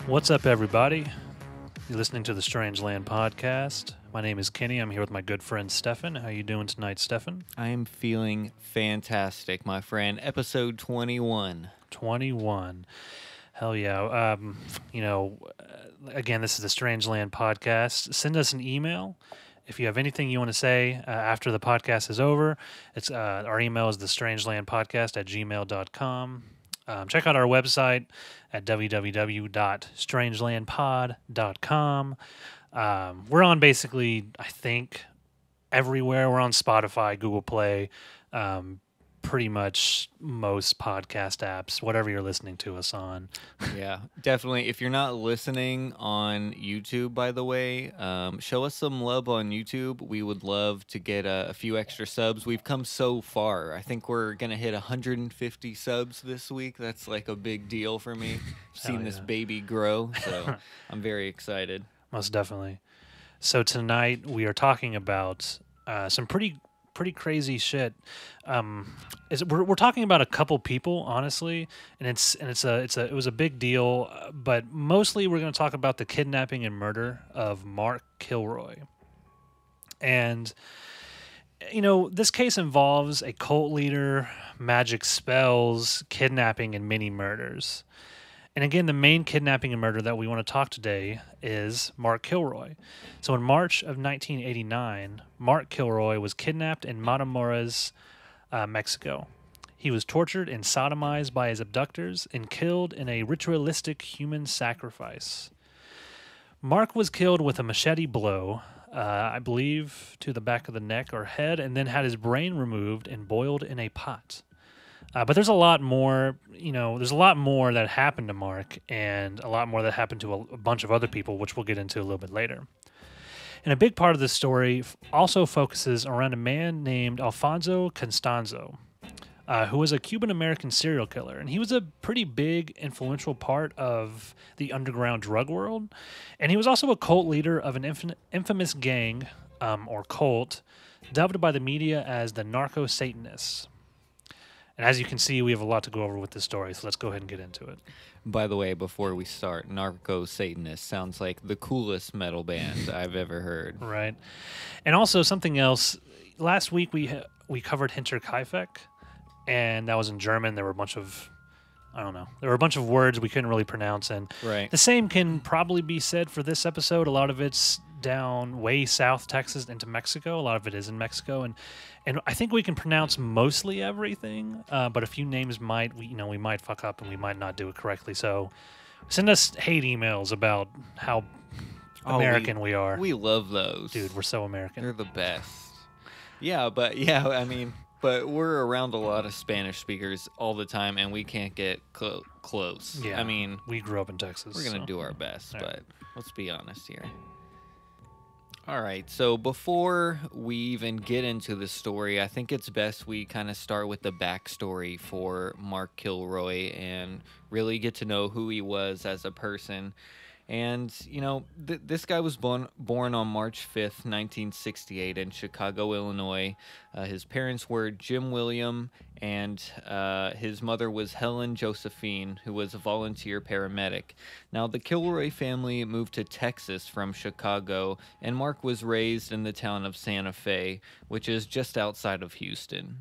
What's up, everybody? You're listening to the Strange Land podcast. My name is Kenny. I'm here with my good friend Stefan. How you doing tonight, Stefan? I am feeling fantastic, my friend. Episode 21. 21. Hell yeah. Again, this is the Strange Land podcast. Send us an email if you have anything you want to say after the podcast is over. It's our email is thestrangelandpodcast@gmail.com. Check out our website at www.strangelandpod.com. We're on basically, I think, everywhere. We're on Spotify, Google Play, pretty much most podcast apps, whatever you're listening to us on. Yeah, definitely. If you're not listening on YouTube, by the way, show us some love on YouTube. We would love to get a few extra subs. We've come so far. I think we're going to hit 150 subs this week. That's like a big deal for me. Seeing this baby grow, so I'm very excited. Most definitely. So tonight we are talking about some pretty crazy shit. We're talking about a couple people, honestly, and it was a big deal. But mostly, we're going to talk about the kidnapping and murder of Mark Kilroy. And this case involves a cult leader, magic spells, kidnapping, and many murders. And again, the main kidnapping and murder that we want to talk today is Mark Kilroy. So in March of 1989, Mark Kilroy was kidnapped in Matamoros, Mexico. He was tortured and sodomized by his abductors and killed in a ritualistic human sacrifice. Mark was killed with a machete blow, I believe, to the back of the neck or head, and then had his brain removed and boiled in a pot. But there's a lot more, there's a lot more that happened to Mark and a lot more that happened to a bunch of other people, which we'll get into a little bit later. And a big part of this story also focuses around a man named Adolfo Constanzo, who was a Cuban-American serial killer. And he was a pretty big, influential part of the underground drug world. And he was also a cult leader of an infamous gang, or cult, dubbed by the media as the Narco Satanists. And as you can see, we have a lot to go over with this story, so let's go ahead and get into it. By the way, before we start, Narco Satanists sounds like the coolest metal band I've ever heard. Right. And also something else, last week we covered Hinterkaifeck, and that was in German. There were a bunch of, there were a bunch of words we couldn't really pronounce, and the same can probably be said for this episode. A lot of it's down way south Texas into Mexico. A lot of it is in Mexico, and I think we can pronounce mostly everything, but a few names we might fuck up and we might not do it correctly. So send us hate emails about how American we are. We love those. Dude, we're so American. They're the best. But we're around a lot of Spanish speakers all the time, and we can't get close. Yeah, I mean, we grew up in Texas. We're going to do our best, All but right. Let's be honest here. All right, so before we even get into the story, I think it's best we kind of start with the backstory for Mark Kilroy and really get to know who he was as a person. And, this guy was born on March 5th, 1968 in Chicago, Illinois. His parents were Jim William, and his mother was Helen Josephine, who was a volunteer paramedic. Now, the Kilroy family moved to Texas from Chicago, and Mark was raised in the town of Santa Fe, which is just outside of Houston.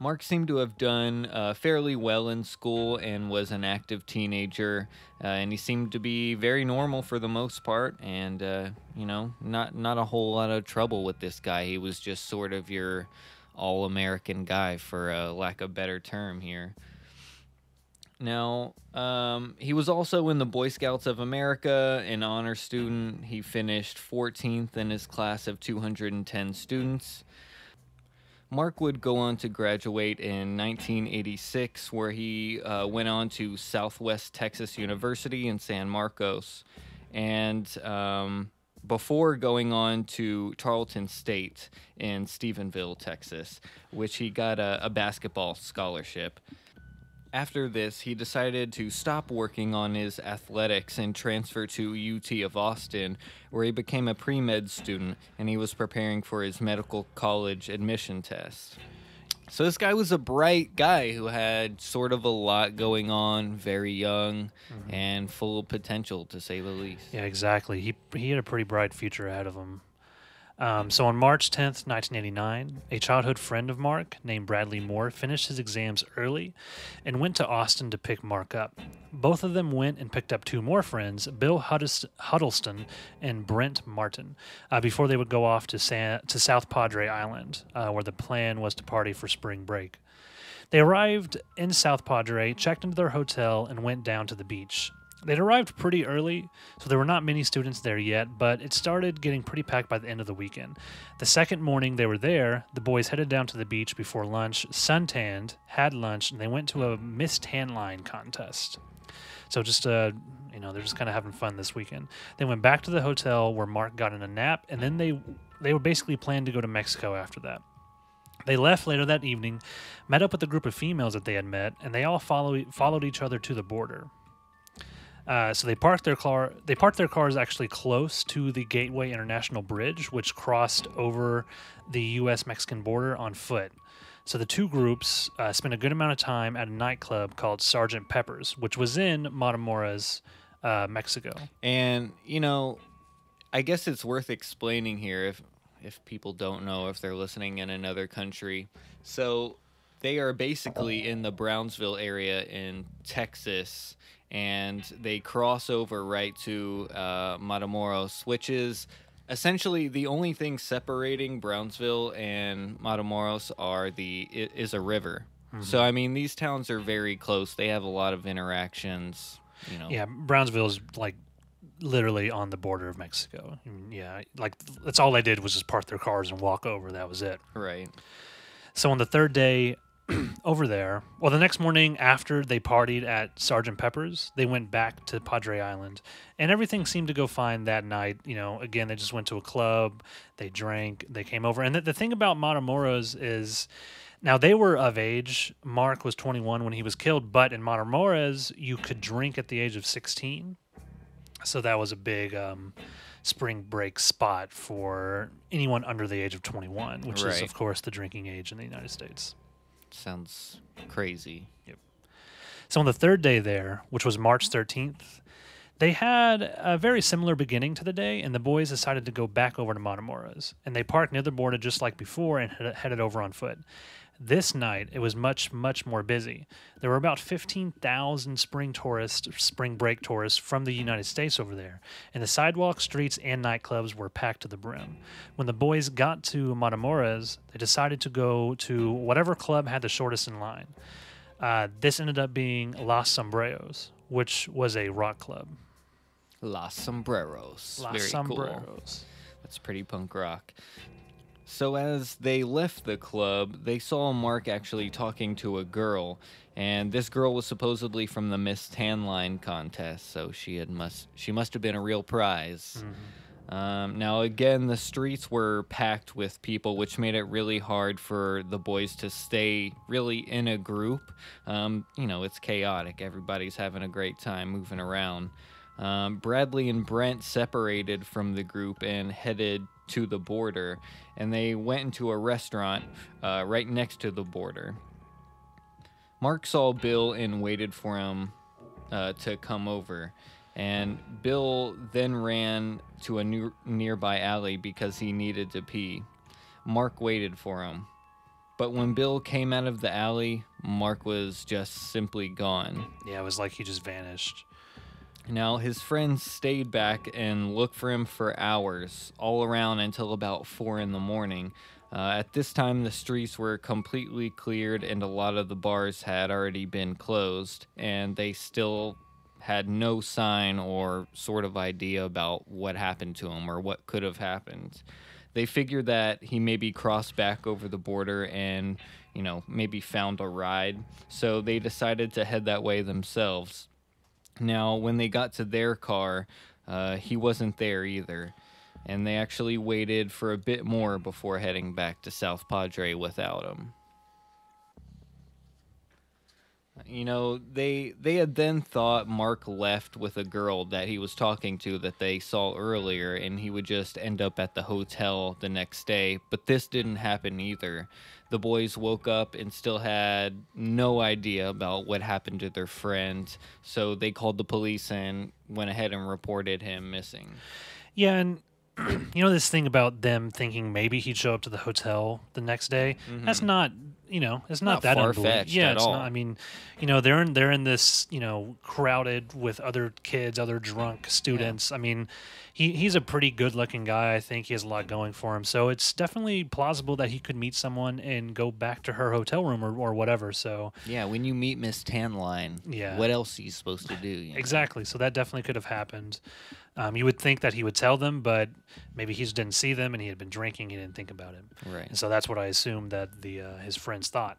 Mark seemed to have done fairly well in school and was an active teenager, and he seemed to be very normal for the most part, and, not a whole lot of trouble with this guy. He was just sort of your all-American guy, for lack of a better term here. Now, he was also in the Boy Scouts of America, an honor student. He finished 14th in his class of 210 students. Mark would go on to graduate in 1986, where he went on to Southwest Texas University in San Marcos, and before going on to Tarleton State in Stephenville, Texas, which he got a basketball scholarship. After this, he decided to stop working on his athletics and transfer to UT of Austin, where he became a pre-med student, and he was preparing for his medical college admission test. So this guy was a bright guy who had sort of a lot going on, very young, and full of potential, to say the least. Yeah, exactly. He had a pretty bright future ahead of him. So on March 10th, 1989, a childhood friend of Mark named Bradley Moore finished his exams early and went to Austin to pick Mark up. Both of them went and picked up two more friends, Bill Huddleston and Brent Martin, before they would go off to South Padre Island, where the plan was to party for spring break. They arrived in South Padre, checked into their hotel, and went down to the beach. They'd arrived pretty early, so there were not many students there yet, but it started getting pretty packed by the end of the weekend. The second morning they were there, the boys headed down to the beach before lunch, suntanned, had lunch, and they went to a Miss Tan Line contest. So just, they're just kind of having fun this weekend. They went back to the hotel where Mark got in a nap, and then they were basically planned to go to Mexico after that. They left later that evening, met up with a group of females that they had met, and they all followed each other to the border. So they parked their cars actually close to the Gateway International Bridge, which crossed over the U.S.-Mexican border on foot. So the two groups spent a good amount of time at a nightclub called Sergeant Pepper's, which was in Matamoros, Mexico. And, I guess it's worth explaining here if people don't know, if they're listening in another country. So they are basically in the Brownsville area in Texas, and they cross over right to Matamoros, which is essentially the only thing separating Brownsville and Matamoros is a river. Mm-hmm. So, I mean, these towns are very close. They have a lot of interactions, Yeah, Brownsville is like literally on the border of Mexico. Yeah, like that's all they did was just park their cars and walk over. That was it. Right. So on the third day over there, well, the next morning after they partied at Sergeant Pepper's, they went back to Padre Island, and everything seemed to go fine that night. Again, they just went to a club, they drank, they came over. And the thing about Matamoros is, now they were of age. Mark was 21 when he was killed, but in Matamoros, you could drink at the age of 16. So that was a big spring break spot for anyone under the age of 21, which is, of course, the drinking age in the United States. Sounds crazy. Yep. So on the third day there, which was March 13th, they had a very similar beginning to the day, and the boys decided to go back over to Matamoros. And they parked near the border just like before and headed over on foot. This night, it was much, much more busy. There were about 15,000 spring break tourists from the United States over there, and the sidewalks, streets, and nightclubs were packed to the brim. When the boys got to Matamoros, they decided to go to whatever club had the shortest in line. This ended up being Los Sombreros, which was a rock club. Los Sombreros. Los Very Sombreros. Cool. That's pretty punk rock. So as they left the club, they saw Mark actually talking to a girl, and this girl was supposedly from the Miss Tan Line contest, so she must have been a real prize. Mm-hmm. Now again, the streets were packed with people, which made it really hard for the boys to stay really in a group. It's chaotic. Everybody's having a great time moving around. Bradley and Brent separated from the group and headed to the border, and they went into a restaurant right next to the border. Mark saw Bill and waited for him to come over, and Bill then ran to a nearby alley because he needed to pee. Mark waited for him, but when Bill came out of the alley, Mark was just simply gone. Yeah, it was like he just vanished. Now, his friends stayed back and looked for him for hours, all around until about 4 in the morning. At this time, the streets were completely cleared and a lot of the bars had already been closed, and they still had no sign or sort of idea about what happened to him or what could have happened. They figured that he maybe crossed back over the border and, maybe found a ride, so they decided to head that way themselves. Now, when they got to their car, he wasn't there either, and they actually waited for a bit more before heading back to South Padre without him. You know, they had then thought Mark left with a girl that he was talking to that they saw earlier, and he would just end up at the hotel the next day. But this didn't happen either. The boys woke up and still had no idea about what happened to their friend, so they called the police and went ahead and reported him missing. Yeah, and you know this thing about them thinking maybe he'd show up to the hotel the next day. That's not, it's not that far-fetched Yeah, at it's all. not. I mean, they're in this, crowded with other kids, other drunk students. I mean, he's a pretty good-looking guy. I think he has a lot going for him. So it's definitely plausible that he could meet someone and go back to her hotel room or whatever. So Yeah, when you meet Miss Tanline, Yeah. what else are you supposed to do? You know? Exactly. So that definitely could have happened. You would think that he would tell them, but maybe he just didn't see them and he had been drinking. He didn't think about it. Right. And so that's what I assumed that his friends thought.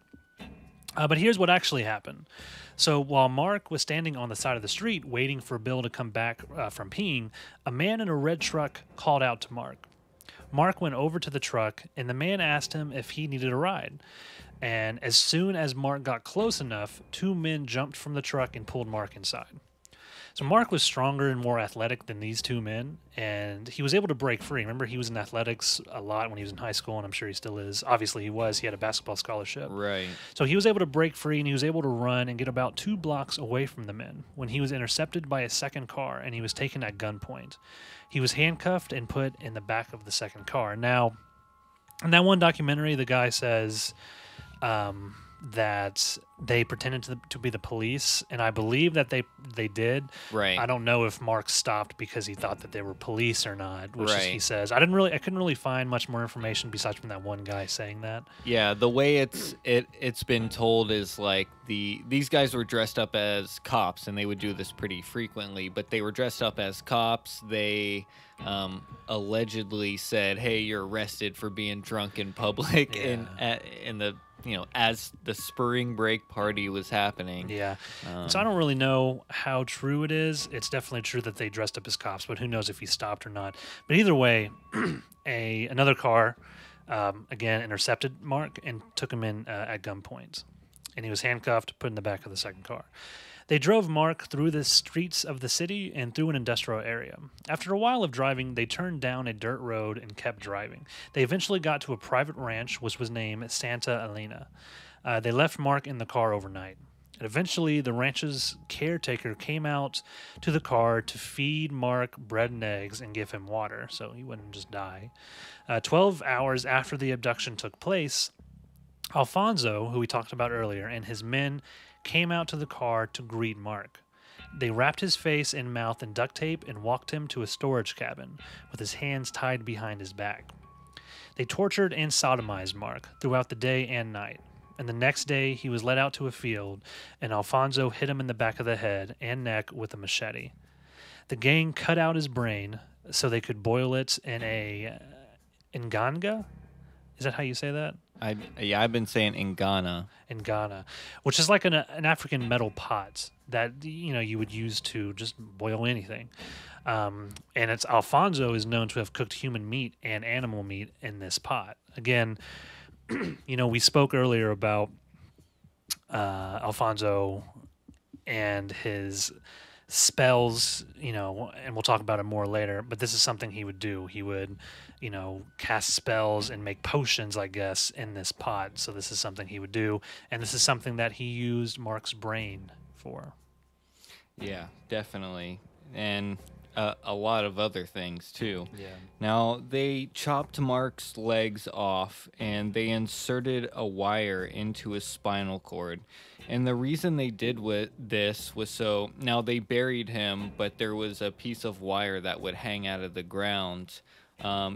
But here's what actually happened. So while Mark was standing on the side of the street waiting for Bill to come back from peeing, a man in a red truck called out to Mark. Mark went over to the truck, and the man asked him if he needed a ride. And as soon as Mark got close enough, two men jumped from the truck and pulled Mark inside. So Mark was stronger and more athletic than these two men, and he was able to break free. Remember, he was in athletics a lot when he was in high school, and I'm sure he still is. Obviously, he was. He had a basketball scholarship. Right. So he was able to break free, and he was able to run and get about 2 blocks away from the men when he was intercepted by a second car, and he was taken at gunpoint. He was handcuffed and put in the back of the second car. Now, in that one documentary, the guy says that they pretended to be the police, and I believe that they did. Right. I don't know if Mark stopped because he thought that they were police or not, which is, Right. he says. I couldn't really find much more information besides from that one guy saying that. Yeah, the way it's been told is like these guys were dressed up as cops, and they would do this pretty frequently, but they were dressed up as cops. They allegedly said, "Hey, you're arrested for being drunk in public," Yeah. in the as the spring break party was happening. Yeah. So I don't really know how true it is. It's definitely true that they dressed up as cops, but who knows if he stopped or not. But either way, another car, again, intercepted Mark and took him in at gunpoint. And he was handcuffed, put in the back of the second car. They drove Mark through the streets of the city and through an industrial area. After a while of driving, they turned down a dirt road and kept driving. They eventually got to a private ranch, which was named Santa Elena. They left Mark in the car overnight. And eventually, the ranch's caretaker came out to the car to feed Mark bread and eggs and give him water so he wouldn't just die. 12 hours after the abduction took place, Alfonso, who we talked about earlier, and his men came out to the car to greet Mark. They wrapped his face and mouth in duct tape and walked him to a storage cabin with his hands tied behind his back. They tortured and sodomized Mark throughout the day and night. And the next day, he was led out to a field, and Alfonso hit him in the back of the head and neck with a machete. The gang cut out his brain so they could boil it in a nganga? Is that how you say that? I've been saying in Ghana, which is like an African metal pot that you would use to just boil anything. And it's Alfonso is known to have cooked human meat and animal meat in this pot. Again, we spoke earlier about Alfonso and his spells, and we'll talk about it more later, but this is something he would do. He would, cast spells and make potions, I guess, in this pot. So this is something he would do, and this is something that he used Mark's brain for. Yeah, definitely. And a lot of other things, too. Yeah. Now, they chopped Mark's legs off, and they inserted a wire into his spinal cord. And the reason they did this was so... Now, they buried him, but there was a piece of wire that would hang out of the ground.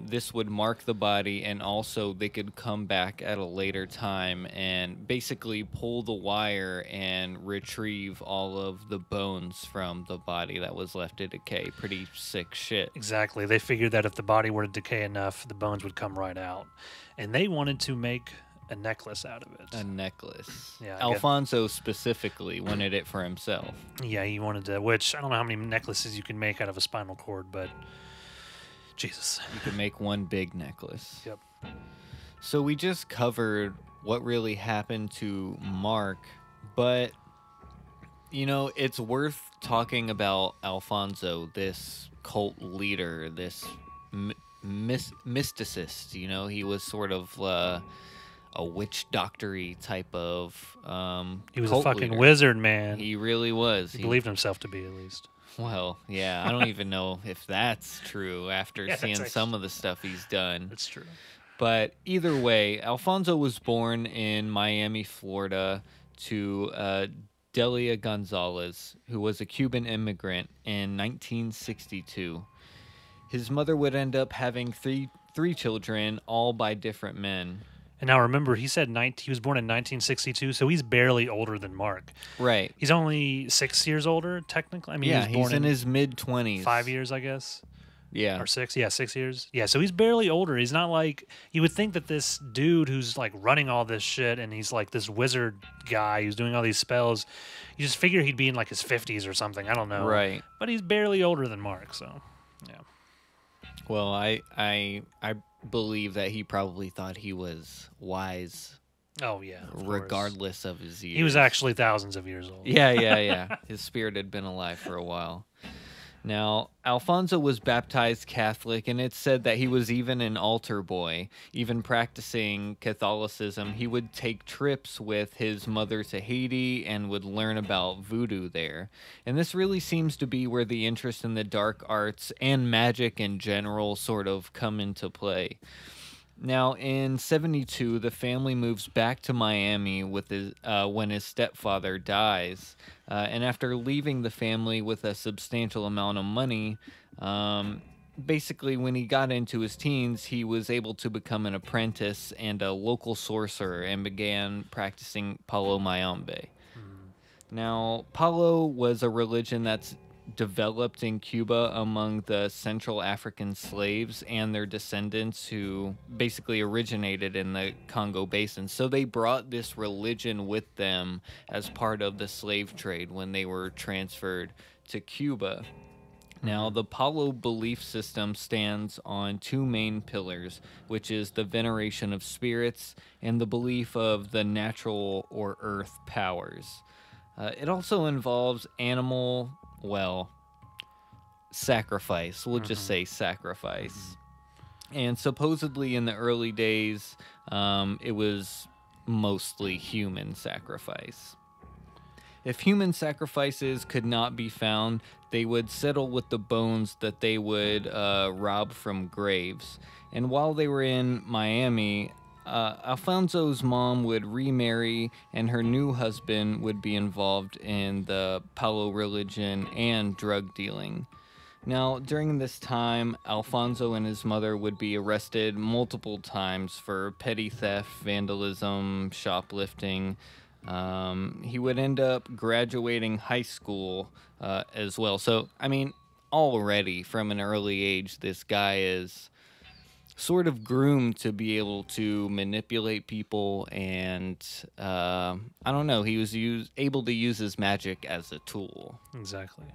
This would mark the body, and also they could come back at a later time and basically pull the wire and retrieve all of the bones from the body that was left to decay. Pretty sick shit. Exactly. They figured that if the body were to decay enough, the bones would come right out. And they wanted to make a necklace out of it. A necklace. Yeah. Alfonso specifically wanted it for himself. Yeah, he wanted to, which I don't know how many necklaces you can make out of a spinal cord, but Jesus. You could make one big necklace. Yep. So we just covered what really happened to Mark, but You know, it's worth talking about Alfonso, this cult leader, this mysticist. You know, he was sort of a witch doctory type of He was a cult fucking leader. wizard, man. He really was. He believed himself to be, at least. Well, yeah, I don't even know if that's true after Yeah, seeing that's some of the stuff he's done. That's true. But either way, Alfonso was born in Miami, Florida, to Delia Gonzalez, who was a Cuban immigrant in 1962. His mother would end up having three children, all by different men. And now remember, he said he was born in 1962, so he's barely older than Mark. Right. He's only 6 years older, technically. I mean, Yeah, he was born he's in his mid-20s. 5 years, I guess. Yeah. Or 6? Yeah, 6 years. Yeah, so he's barely older. He's not like... You would think that this dude who's, like, running all this shit, and he's, like, this wizard guy who's doing all these spells, you just figure he'd be in, like, his 50s or something. I don't know. Right. But he's barely older than Mark, so... Yeah. Well, I believe that he probably thought he was wise. Oh, yeah. Regardless of his years. He was actually thousands of years old. Yeah. His spirit had been alive for a while. Now, Alfonso was baptized Catholic, and it's said that he was even an altar boy, even practicing Catholicism. He would take trips with his mother to Haiti and would learn about voodoo there. And this really seems to be where the interest in the dark arts and magic in general sort of come into play. Now, in 1972, the family moves back to Miami with when his stepfather dies. And after leaving the family with a substantial amount of money, basically when he got into his teens, he was able to become an apprentice and a local sorcerer and began practicing Palo Mayombe. Now, Palo was a religion that's developed in Cuba among the Central African slaves and their descendants who basically originated in the Congo Basin. So they brought this religion with them as part of the slave trade when they were transferred to Cuba. Now, the Palo belief system stands on two main pillars, which is the veneration of spirits and the belief of the natural or earth powers. It also involves sacrifice. We'll just say sacrifice. And supposedly in the early days, it was mostly human sacrifice. If human sacrifices could not be found, they would settle with the bones that they would rob from graves. And while they were in Miami, Alfonso's mom would remarry, and her new husband would be involved in the Palo religion and drug dealing. Now, during this time, Alfonso and his mother would be arrested multiple times for petty theft, vandalism, shoplifting. He would end up graduating high school as well. So, I mean, already from an early age, this guy is sort of groomed to be able to manipulate people, and I don't know, he was able to use his magic as a tool. Exactly.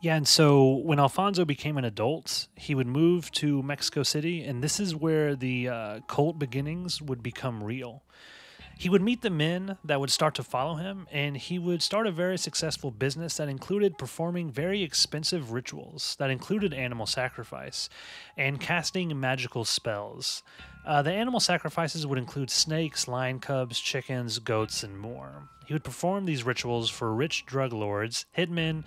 Yeah, and so when Alfonso became an adult, he would move to Mexico City, and this is where the cult beginnings would become real. He would meet the men that would start to follow him, and he would start a very successful business that included performing very expensive rituals that included animal sacrifice and casting magical spells. The animal sacrifices would include snakes, lion cubs, chickens, goats, and more. He would perform these rituals for rich drug lords, hitmen,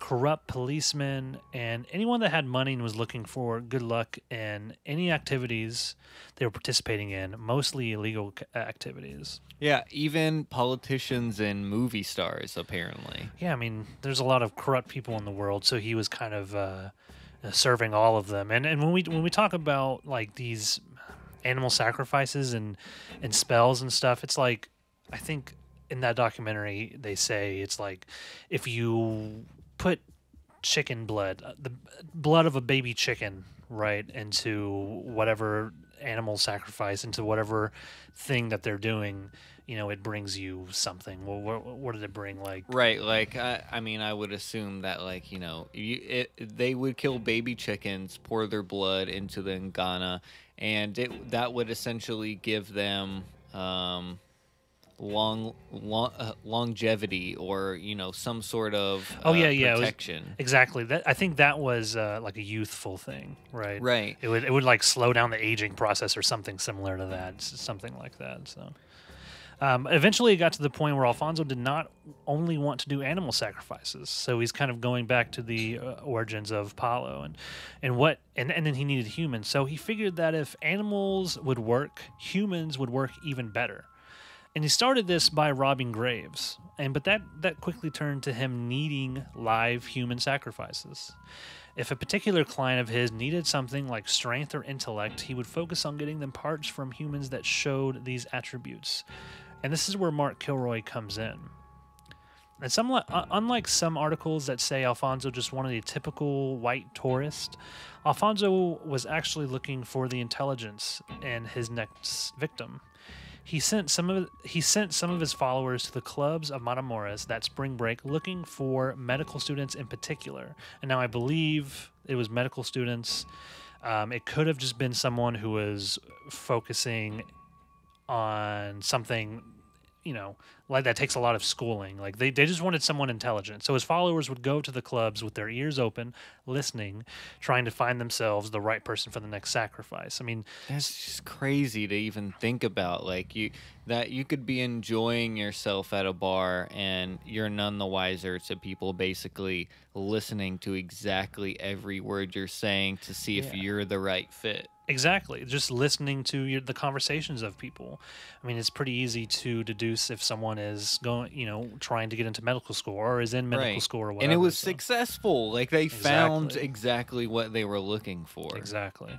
corrupt policemen, and anyone that had money and was looking for good luck in any activities they were participating in, mostly illegal activities. Yeah, even politicians and movie stars, apparently. Yeah, I mean, there's a lot of corrupt people in the world, so he was kind of serving all of them. And when we talk about like these animal sacrifices and spells and stuff, it's like, I think in that documentary they say it's like if you put chicken blood, the blood of a baby chicken, right, into whatever animal sacrifice, into whatever thing that they're doing, you know, it brings you something. Well, what did it bring? Like, right, like I mean, I would assume that, like, you know, they would kill baby chickens, pour their blood into the ngana, and that would essentially give them longevity or some sort of Oh yeah, protection. exactly. That I think that was like a youthful thing, right? Right. It would like slow down the aging process or something similar to that, something like that. So. Eventually, it got to the point where Alfonso did not only want to do animal sacrifices, so he's kind of going back to the origins of Palo, and then he needed humans. So he figured that if animals would work, humans would work even better. And he started this by robbing graves, but that quickly turned to him needing live human sacrifices. If a particular client of his needed something like strength or intellect, he would focus on getting them parts from humans that showed these attributes. And this is where Mark Kilroy comes in. And unlike some articles that say Alfonso just wanted a typical white tourist, Alfonso was actually looking for the intelligence in his next victim. He sent some of his followers to the clubs of Matamoros that spring break looking for medical students in particular. And now I believe it was medical students. It could have just been someone who was focusing on something, like that takes a lot of schooling. Like they just wanted someone intelligent. So his followers would go to the clubs with their ears open, listening, trying to find themselves the right person for the next sacrifice. I mean, that's just crazy to even think about. Like you could be enjoying yourself at a bar and you're none the wiser to people basically listening to exactly every word you're saying to see if you're the right fit. Exactly. Just listening to the conversations of people. I mean, it's pretty easy to deduce if someone is going, trying to get into medical school or is in medical school or whatever. And it was successful. Like they found exactly what they were looking for. Exactly.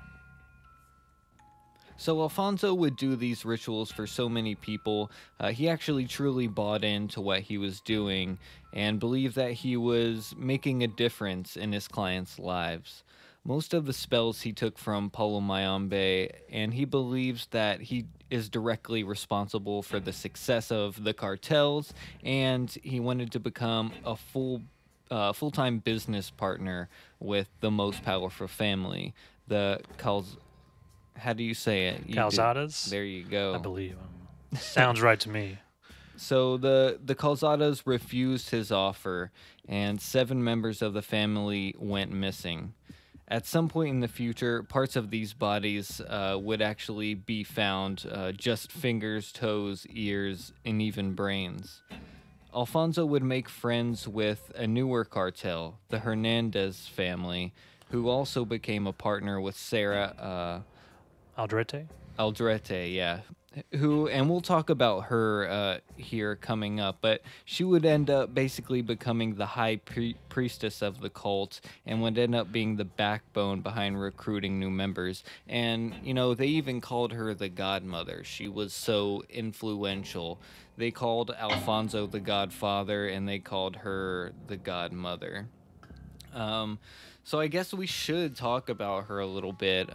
So Alfonso would do these rituals for so many people. He actually truly bought into what he was doing and believed that he was making a difference in his clients' lives. Most of the spells he took from Palo Mayombe, and he believes that he is directly responsible for the success of the cartels, and he wanted to become a full-time business partner with the most powerful family, the how do you say it? Calzadas? There you go. I believe. Sounds right to me. So the Calzadas refused his offer, and 7 members of the family went missing. At some point in the future, parts of these bodies would actually be found, just fingers, toes, ears, and even brains. Alfonso would make friends with a newer cartel, the Hernandez family, who also became a partner with Sara Aldrete? Aldrete, yeah. And we'll talk about her here coming up, but she would end up basically becoming the high priestess of the cult and would end up being the backbone behind recruiting new members. And, they even called her the godmother. She was so influential. They called Alfonso the godfather, and they called her the godmother. So I guess we should talk about her a little bit.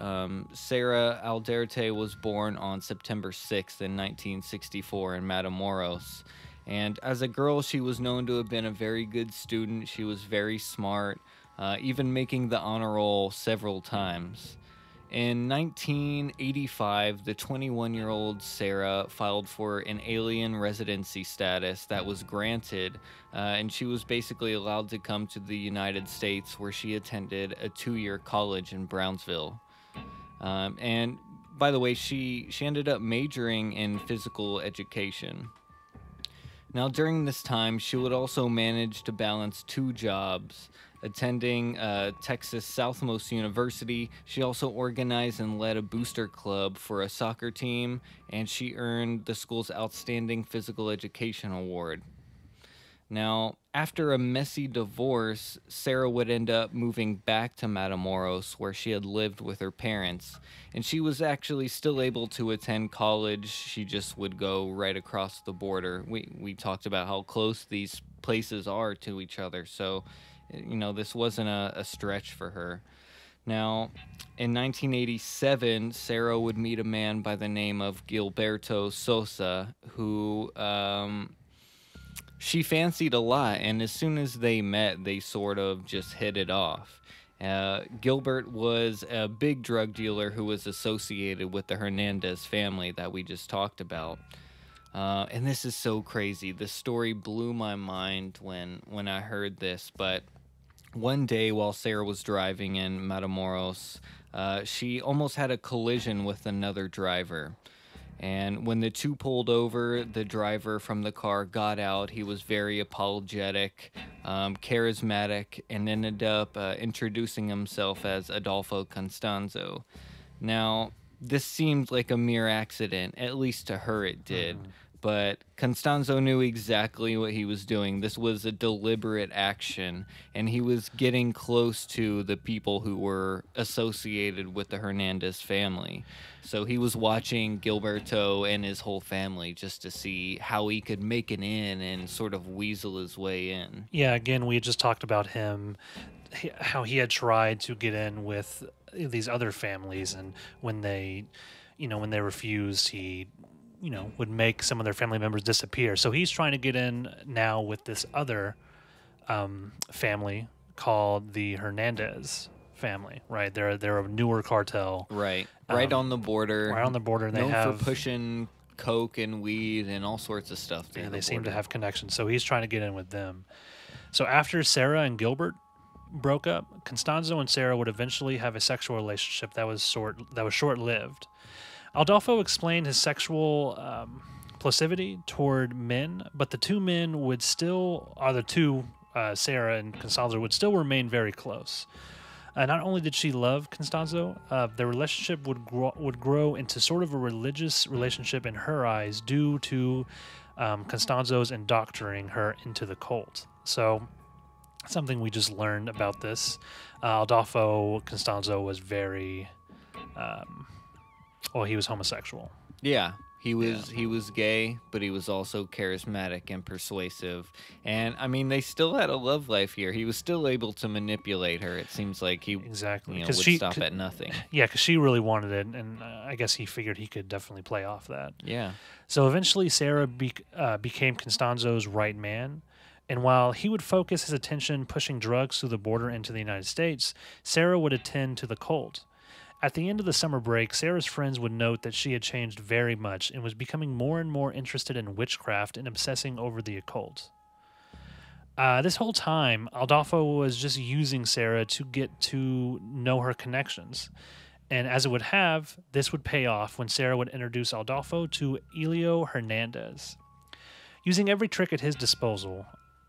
Sara Aldrete was born on September 6th in 1964 in Matamoros. And as a girl, she was known to have been a very good student. She was very smart, even making the honor roll several times. In 1985, the 21-year-old Sara filed for an alien residency status that was granted, and she was basically allowed to come to the United States, where she attended a 2-year college in Brownsville. And by the way, she ended up majoring in physical education. Now, during this time, she would also manage to balance 2 jobs. Attending Texas Southmost University, she also organized and led a booster club for a soccer team, and she earned the school's Outstanding Physical Education Award. Now, after a messy divorce, Sara would end up moving back to Matamoros, where she had lived with her parents, and she was actually still able to attend college. She just would go right across the border. We talked about how close these places are to each other, so this wasn't a stretch for her. Now, in 1987, Sara would meet a man by the name of Gilberto Sosa, who she fancied a lot, and as soon as they met, they sort of just hit it off. Gilbert was a big drug dealer who was associated with the Hernandez family that we just talked about. And this is so crazy. This story blew my mind when I heard this. But one day while Sara was driving in Matamoros, she almost had a collision with another driver. And when the two pulled over, the driver from the car got out. He was very apologetic, charismatic, and ended up introducing himself as Adolfo Constanzo. Now, this seemed like a mere accident, at least to her it did. But Constanzo knew exactly what he was doing. This was a deliberate action, and he was getting close to the people who were associated with the Hernandez family. So he was watching Gilberto and his whole family just to see how he could make it in and sort of weasel his way in. Yeah, again, we had just talked about him, how he had tried to get in with these other families, and when they refused, he would make some of their family members disappear. So he's trying to get in now with this other family called the Hernandez family, right? They're a newer cartel. Right on the border. Right on the border. They known have for pushing coke and weed and all sorts of stuff. Yeah, they seem to have connections. So he's trying to get in with them. So after Sara and Gilbert broke up, Constanzo and Sara would eventually have a sexual relationship that was short-lived. Adolfo explained his sexual proclivity toward men, but the two men would still, Sara and Constanzo, would still remain very close. Not only did she love Constanzo, their relationship would grow into sort of a religious relationship in her eyes due to Constanzo's indoctrinating her into the cult. So, something we just learned about this. Adolfo Constanzo was very... he was homosexual. Yeah, he was gay, but he was also charismatic and persuasive. And I mean, they still had a love life here. He was still able to manipulate her. It seems like he would stop at nothing. Yeah, because she really wanted it, and I guess he figured he could definitely play off that. Yeah. So eventually, Sara became Constanzo's right man. And while he would focus his attention pushing drugs through the border into the United States, Sara would attend to the cult. At the end of the summer break, Sara's friends would note that she had changed very much and was becoming more and more interested in witchcraft and obsessing over the occult. This whole time, Adolfo was just using Sara to get to know her connections. And as it would have, this would pay off when Sara would introduce Adolfo to Elio Hernandez. Using every trick at his disposal,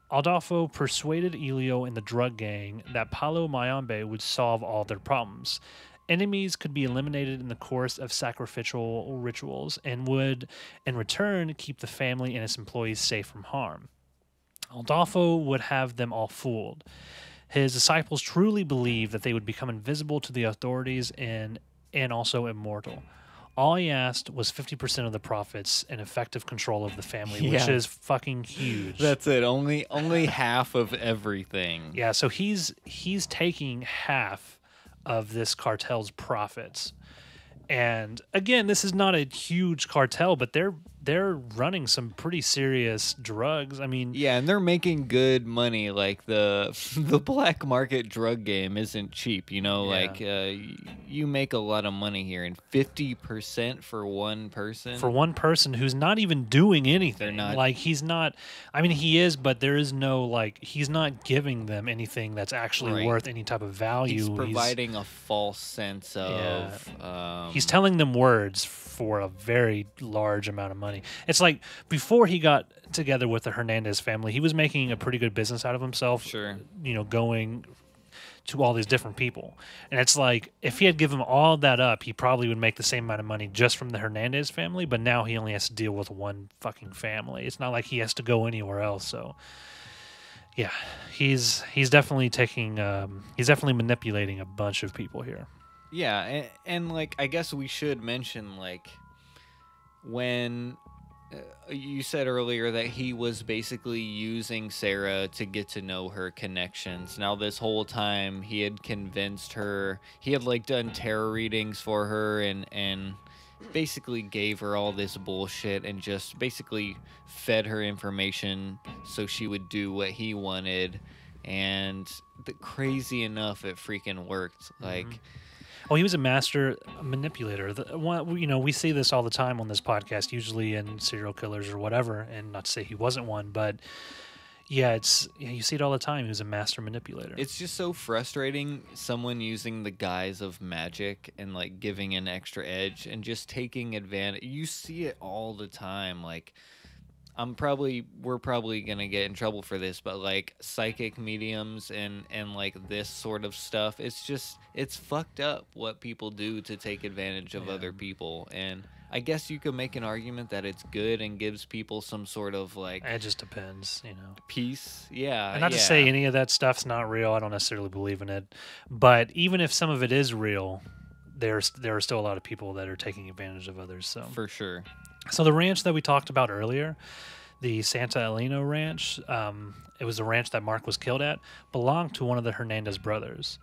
Adolfo persuaded Elio and the drug gang that Palo Mayombe would solve all their problems. Enemies could be eliminated in the course of sacrificial rituals and would, in return, keep the family and its employees safe from harm. Adolfo would have them all fooled. His disciples truly believed that they would become invisible to the authorities and also immortal. All he asked was 50% of the profits and effective control of the family, which is fucking huge. That's it. Only half of everything. Yeah, so he's taking half of this cartel's profits. And again, this is not a huge cartel, but they're running some pretty serious drugs. I mean, yeah, and they're making good money. Like the black market drug game isn't cheap, like you make a lot of money here, and 50% for one person. For one person who's not even doing anything. They're not, like he's not. I mean, he is, but there is no he's not giving them anything that's actually worth any type of value. He's providing a false sense of. Yeah. He's telling them words for a very large amount of money. It's like before he got together with the Hernandez family, he was making a pretty good business out of himself. Sure. Going to all these different people. And it's like if he had given all that up, he probably would make the same amount of money just from the Hernandez family, but now he only has to deal with one fucking family. It's not like he has to go anywhere else. So yeah, he's definitely he's definitely manipulating a bunch of people here. Yeah, and I guess we should mention when you said earlier that he was basically using Sara to get to know her connections. Now this whole time he had convinced her, he had done tarot readings for her and basically gave her all this bullshit and just basically fed her information so she would do what he wanted. And crazy enough, it freaking worked. Oh, he was a master manipulator. We see this all the time on this podcast, usually in serial killers or whatever. And not to say he wasn't one, but yeah, you see it all the time. He was a master manipulator. It's just so frustrating, someone using the guise of magic and like giving an extra edge and just taking advantage. You see it all the time. Like, we're probably gonna get in trouble for this, but like psychic mediums and like this sort of stuff, it's fucked up what people do to take advantage of other people. And I guess you could make an argument that it's good and gives people some sort of like, it just depends, peace. Yeah. And not to say any of that stuff's not real. I don't necessarily believe in it, but even if some of it is real, there are still a lot of people that are taking advantage of others. So for sure. So the ranch that we talked about earlier, the Santa Elena Ranch, it was the ranch that Mark was killed at, belonged to one of the Hernandez brothers.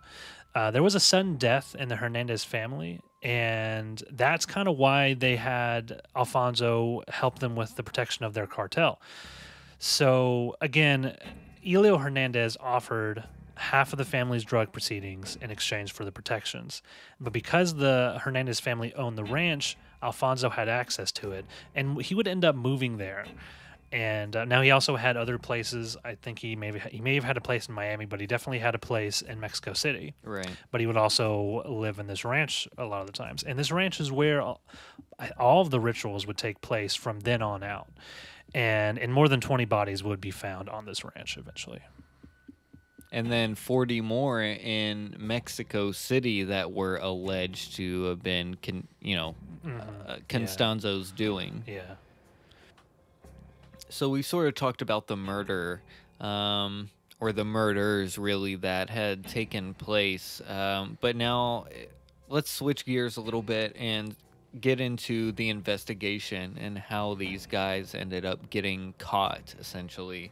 There was a sudden death in the Hernandez family, and that's kind of why they had Alfonso help them with the protection of their cartel. So again, Elio Hernandez offered half of the family's drug proceedings in exchange for the protections. But because the Hernandez family owned the ranch, Alfonso had access to it, and he would end up moving there. And now he also had other places. I think he may have had a place in Miami, but he definitely had a place in Mexico City. Right. But he would also live in this ranch a lot of the times. And this ranch is where all of the rituals would take place from then on out. And more than 20 bodies would be found on this ranch eventually. And then 40 more in Mexico City that were alleged to have been, Constanzo's doing. Yeah. So we sort of talked about the murder, or the murders, really, that had taken place. But now let's switch gears a little bit and get into the investigation and how these guys ended up getting caught, essentially.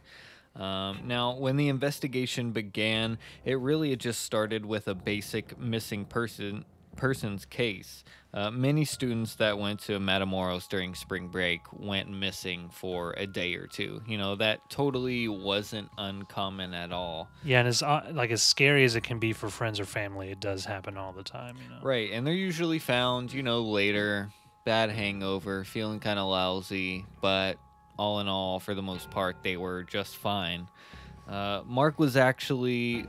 Now, when the investigation began, it just started with a basic missing person's case. Many students that went to Matamoros during spring break went missing for a day or two. That totally wasn't uncommon at all. Yeah, and as scary as it can be for friends or family, it does happen all the time. Right, and they're usually found, later, bad hangover, feeling kind of lousy, but all in all, for the most part, they were just fine. Mark was actually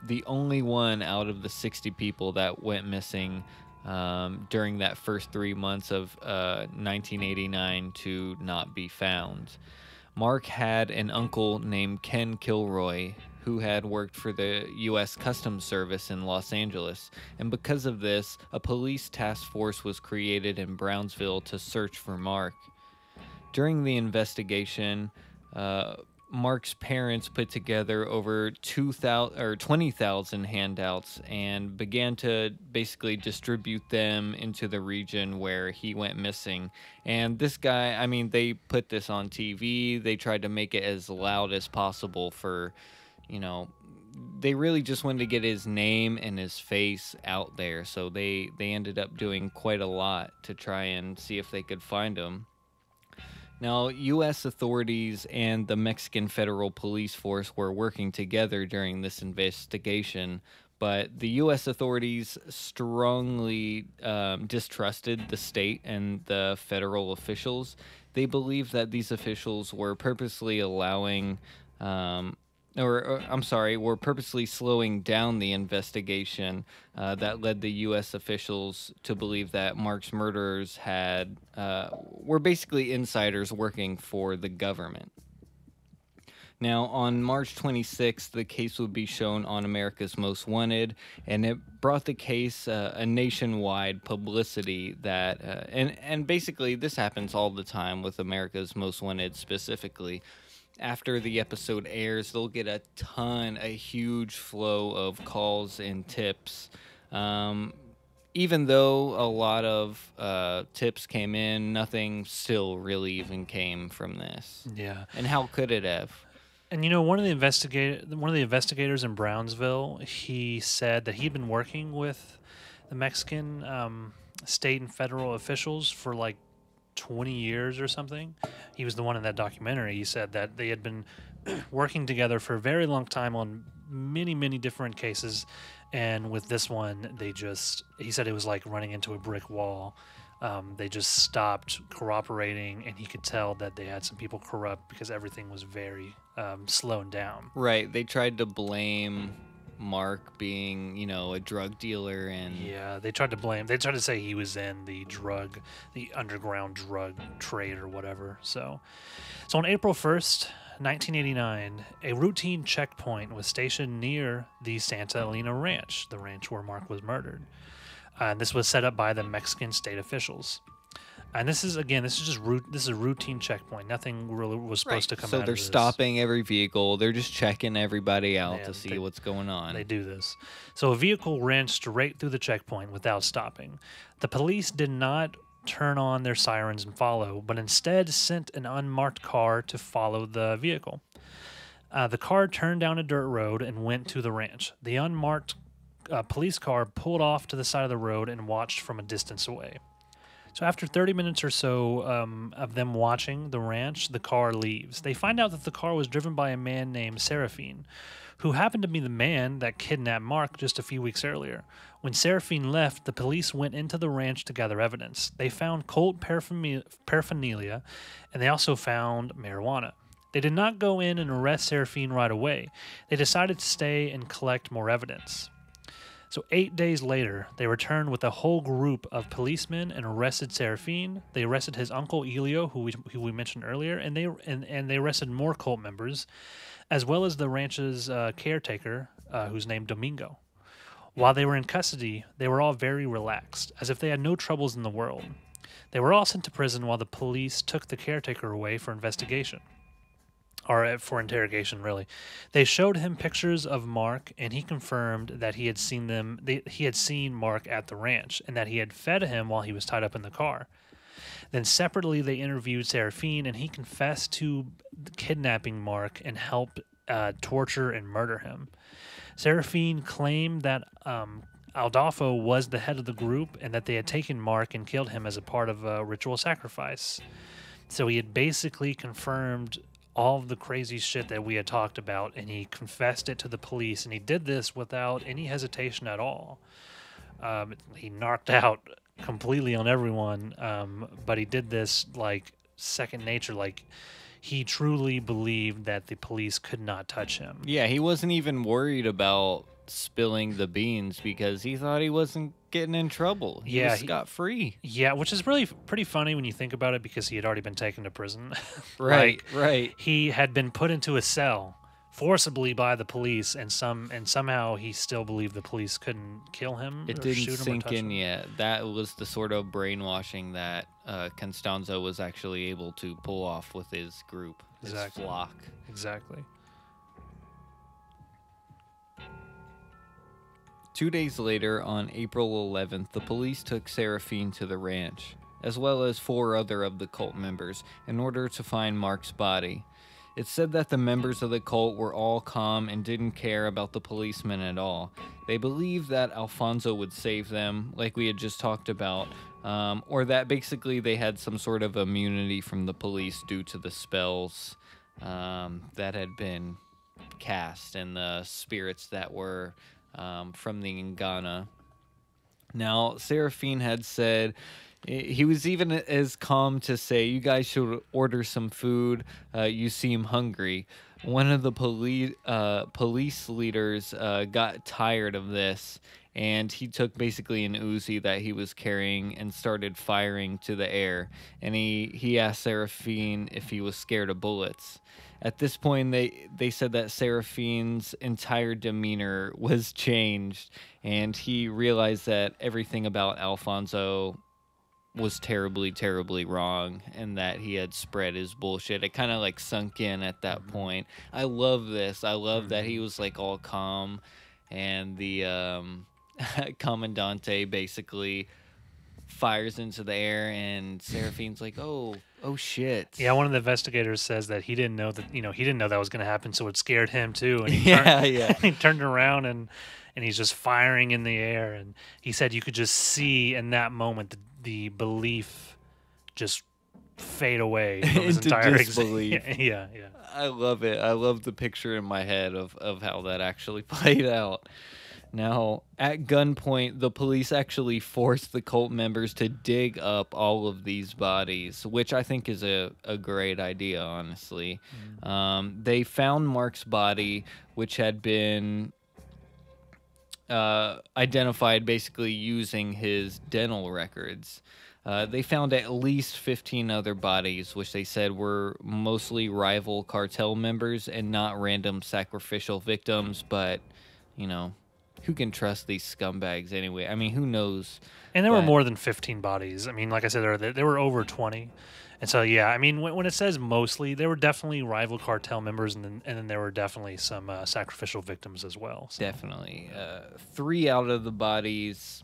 the only one out of the 60 people that went missing during that first 3 months of 1989 to not be found. Mark had an uncle named Ken Kilroy who had worked for the U.S. Customs Service in Los Angeles, and because of this, a police task force was created in Brownsville to search for Mark. During the investigation, Mark's parents put together over 20,000 handouts and began to basically distribute them into the region where he went missing. And this guy, they put this on TV. They tried to make it as loud as possible for, they really just wanted to get his name and his face out there. So they ended up doing quite a lot to try and see if they could find him. Now, U.S. authorities and the Mexican Federal Police Force were working together during this investigation, but the U.S. authorities strongly distrusted the state and the federal officials. They believed that these officials were purposely were purposely slowing down the investigation that led the U.S. officials to believe that Mark's murderers were basically insiders working for the government. Now, on March 26th, the case would be shown on America's Most Wanted, and it brought the case a nationwide publicity that, and basically this happens all the time with America's Most Wanted specifically. After the episode airs, they'll get a huge flow of calls and tips. Even though a lot of tips came in, nothing still really even came from this. Yeah. And how could it have? And one of the investigators in Brownsville, he said that he'd been working with the Mexican state and federal officials for like 20 years or something. He was the one in that documentary. He said that they had been working together for a very long time on many, many different cases, And with this one, he said it was like running into a brick wall. They just stopped cooperating, and he could tell that they had some people corrupt because everything was very slowed down. Right. They tried to blame Mark being, a drug dealer, and Yeah, they tried to say he was in the underground drug trade or whatever. So on April 1st, 1989, a routine checkpoint was stationed near the Santa Elena Ranch, the ranch where Mark was murdered. And this was set up by the Mexican state officials. And this is a routine checkpoint. Nothing really was supposed to come out of this. So they're stopping every vehicle. They're just checking everybody out to see what's going on. They do this. So a vehicle ran straight through the checkpoint without stopping. The police did not turn on their sirens and follow, but instead sent an unmarked car to follow the vehicle. The car turned down a dirt road and went to the ranch. The unmarked police car pulled off to the side of the road and watched from a distance away. So after 30 minutes or so of them watching the ranch, the car leaves. They find out that the car was driven by a man named Serafin, who happened to be the man that kidnapped Mark just a few weeks earlier. When Serafin left, the police went into the ranch to gather evidence. They found cult paraphernalia, and they also found marijuana. They did not go in and arrest Serafin right away. They decided to stay and collect more evidence. So 8 days later, they returned with a whole group of policemen and arrested Serafin. They arrested his uncle Elio, who we mentioned earlier, and they arrested more cult members, as well as the ranch's caretaker, who's named Domingo. While they were in custody, they were all very relaxed, as if they had no troubles in the world. They were all sent to prison while the police took the caretaker away for investigation. Or for interrogation, really. They showed him pictures of Mark, and he confirmed that he had seen Mark at the ranch, and that he had fed him while he was tied up in the car. Then separately, they interviewed Serafin, and he confessed to kidnapping Mark and helped torture and murder him. Serafin claimed that Adolfo was the head of the group, and that they had taken Mark and killed him as a part of a ritual sacrifice. So he had basically confirmed all of the crazy shit that we had talked about, and he confessed it to the police, and he did this without any hesitation at all. He knocked out completely on everyone, but he did this like second nature. Like, he truly believed that the police could not touch him. Yeah, he wasn't even worried about spilling the beans because he thought he wasn't getting in trouble. He was scot-free. Yeah, which is really pretty funny when you think about it, because he had already been taken to prison. Right, right. He had been put into a cell forcibly by the police, and somehow he still believed the police couldn't kill him. It didn't sink in yet. That was the sort of brainwashing that Constanzo was actually able to pull off with his group, his flock. Exactly. 2 days later, on April 11th, the police took Serafin to the ranch, as well as 4 other of the cult members, in order to find Mark's body. It's said that the members of the cult were all calm and didn't care about the policemen at all. They believed that Alfonso would save them, like we had just talked about, or that basically they had some sort of immunity from the police due to the spells that had been cast and the spirits that were from the Ngana. Now, Serafin had said, he was even as calm to say, you guys should order some food, you seem hungry. One of the police leaders got tired of this, and he took basically an Uzi that he was carrying and started firing to the air. And he asked Serafin if he was scared of bullets. At this point, they said that Serafin's entire demeanor was changed, and he realized that everything about Alfonso was terribly, terribly wrong, and that he had spread his bullshit. It kind of like sunk in at that point. I love this. I love that he was like all calm, and the Commandante basically fires into the air, and Serafin's like, oh shit. Yeah, one of the investigators says that he didn't know that was going to happen, so it scared him too. And he turned around and he's just firing in the air, and he said you could just see in that moment the belief just fade away from his entire disbelief. Yeah. I love it. I love the picture in my head of how that actually played out. Now, at gunpoint, the police actually forced the cult members to dig up all of these bodies, which I think is a great idea, honestly. They found Mark's body, which had been identified basically using his dental records. They found at least 15 other bodies, which they said were mostly rival cartel members and not random sacrificial victims, but, you know, who can trust these scumbags anyway? I mean, who knows? And there were But- more than 15 bodies. I mean, like I said, there were over 20. And so, yeah, I mean, when it says mostly, there were definitely rival cartel members, and then there were definitely some sacrificial victims as well. So. Definitely. 3 out of the bodies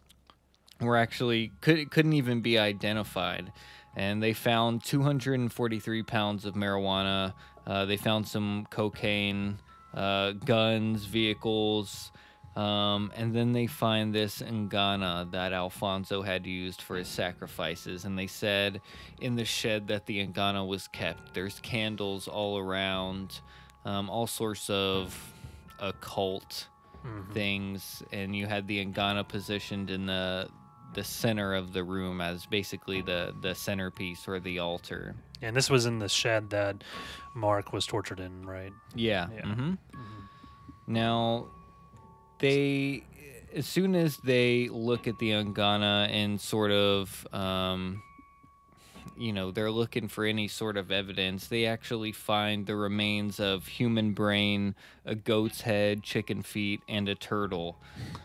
were actually couldn't even be identified, and they found 243 pounds of marijuana. They found some cocaine, guns, vehicles, and then they find this ngana that Alfonso had used for his sacrifices. And they said in the shed that the ngana was kept, there's candles all around, all sorts of occult things, and you had the ngana positioned in the center of the room as basically the centerpiece or the altar. And this was in the shed that Mark was tortured in, right? Yeah. Yeah. Now, they, as soon as they look at the ngana and sort of, they're looking for any sort of evidence, they actually find the remains of human brain, a goat's head, chicken feet, and a turtle,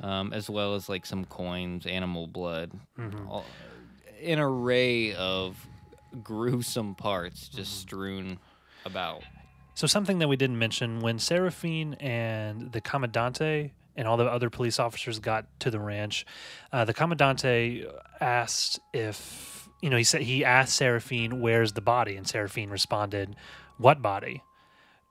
as well as like some coins, animal blood, an array of gruesome parts just strewn about. So something that we didn't mention, when Serafine and the Commandante and all the other police officers got to the ranch, the Commandante asked if, he asked Serafine, where's the body? And Serafine responded, what body?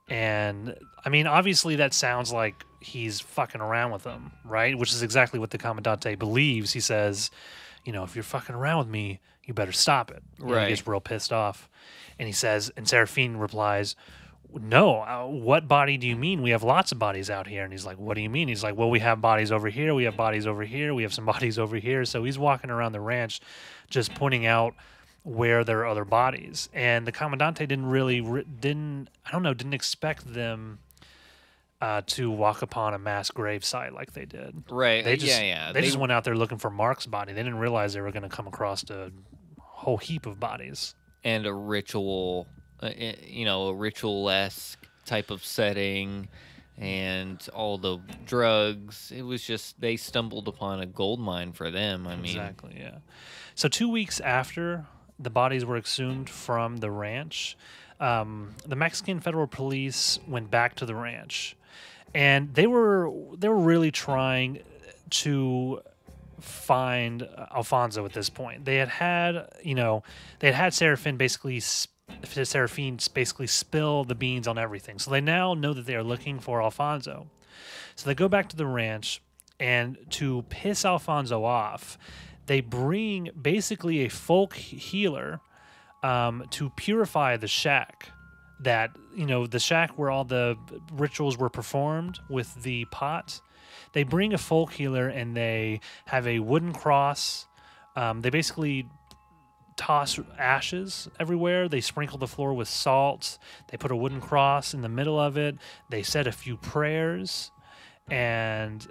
And, I mean, obviously that sounds like he's fucking around with them, right? Which is exactly what the Commandante believes. He says, if you're fucking around with me, you better stop it. Right. He gets real pissed off. And he says, and Serafine replies, no, what body do you mean? We have lots of bodies out here. And he's like, what do you mean? He's like, well, we have bodies over here. We have bodies over here. We have some bodies over here. So he's walking around the ranch just pointing out where there are other bodies. And the Commandante didn't expect them to walk upon a mass grave site like they did. Right. They just, yeah. They just went out there looking for Mark's body. They didn't realize they were going to come across a whole heap of bodies. And a ritual, a ritual-esque type of setting, and all the drugs. It was just, they stumbled upon a gold mine for them. I mean, exactly, yeah. So 2 weeks after the bodies were exhumed from the ranch, the Mexican federal police went back to the ranch, and they were really trying to find Alfonso at this point. They had Serafine basically spill the beans on everything. So they now know that they are looking for Alfonso. So they go back to the ranch, and to piss Alfonso off, they bring basically a folk healer to purify the shack. The shack where all the rituals were performed with the pot. They bring a folk healer, and they have a wooden cross. They basically toss ashes everywhere. They sprinkle the floor with salt. They put a wooden cross in the middle of it. They said a few prayers, and